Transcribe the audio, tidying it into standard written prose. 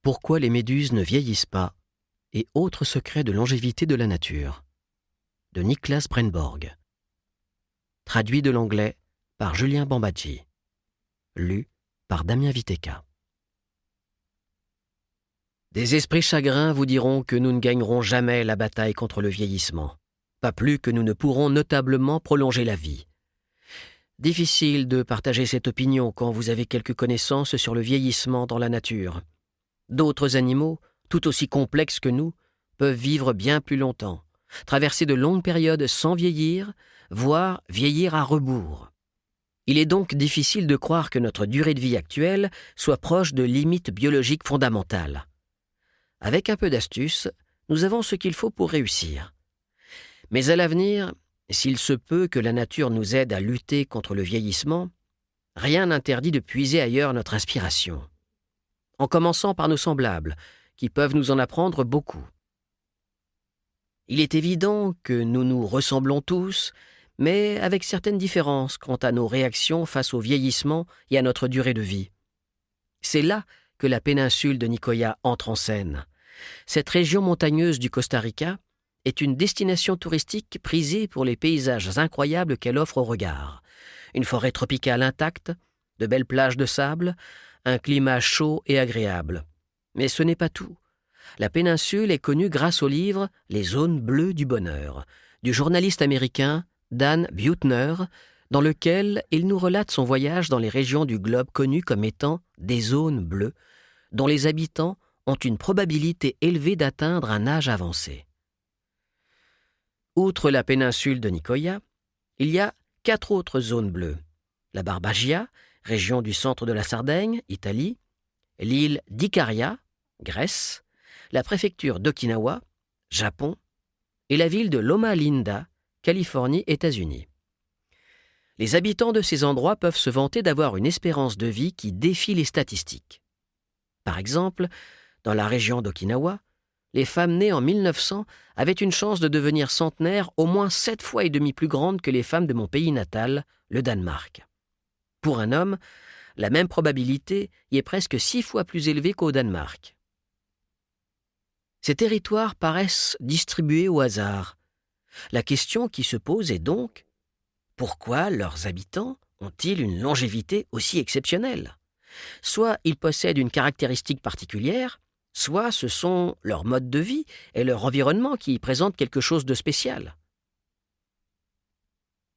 Pourquoi les méduses ne vieillissent pas et autres secrets de longévité de la nature, de Niklas Brennborg. Traduit de l'anglais par Julien Bambadji. Lu par Damien Viteka. Des esprits chagrins vous diront que nous ne gagnerons jamais la bataille contre le vieillissement, pas plus que nous ne pourrons notablement prolonger la vie. Difficile de partager cette opinion quand vous avez quelques connaissances sur le vieillissement dans la nature. D'autres animaux, tout aussi complexes que nous, peuvent vivre bien plus longtemps, traverser de longues périodes sans vieillir, voire vieillir à rebours. Il est donc difficile de croire que notre durée de vie actuelle soit proche de limites biologiques fondamentales. Avec un peu d'astuce, nous avons ce qu'il faut pour réussir. Mais à l'avenir, s'il se peut que la nature nous aide à lutter contre le vieillissement, rien n'interdit de puiser ailleurs notre inspiration. En commençant par nos semblables, qui peuvent nous en apprendre beaucoup. Il est évident que nous nous ressemblons tous, mais avec certaines différences quant à nos réactions face au vieillissement et à notre durée de vie. C'est là que la péninsule de Nicoya entre en scène. Cette région montagneuse du Costa Rica est une destination touristique prisée pour les paysages incroyables qu'elle offre au regard. Une forêt tropicale intacte, de belles plages de sable, un climat chaud et agréable. Mais ce n'est pas tout. La péninsule est connue grâce au livre « Les zones bleues du bonheur » du journaliste américain Dan Buettner, dans lequel il nous relate son voyage dans les régions du globe connues comme étant des zones bleues, dont les habitants ont une probabilité élevée d'atteindre un âge avancé. Outre la péninsule de Nicoya, il y a 4 autres zones bleues. La Barbagia, région du centre de la Sardaigne, Italie, l'île d'Ikaria, Grèce, la préfecture d'Okinawa, Japon, et la ville de Loma Linda, Californie, États-Unis. Les habitants de ces endroits peuvent se vanter d'avoir une espérance de vie qui défie les statistiques. Par exemple, dans la région d'Okinawa, les femmes nées en 1900 avaient une chance de devenir centenaires au moins 7 fois et demie plus grande que les femmes de mon pays natal, le Danemark. Pour un homme, la même probabilité y est presque 6 fois plus élevée qu'au Danemark. Ces territoires paraissent distribués au hasard. La question qui se pose est donc, pourquoi leurs habitants ont-ils une longévité aussi exceptionnelle ? Soit ils possèdent une caractéristique particulière, soit ce sont leur mode de vie et leur environnement qui présentent quelque chose de spécial.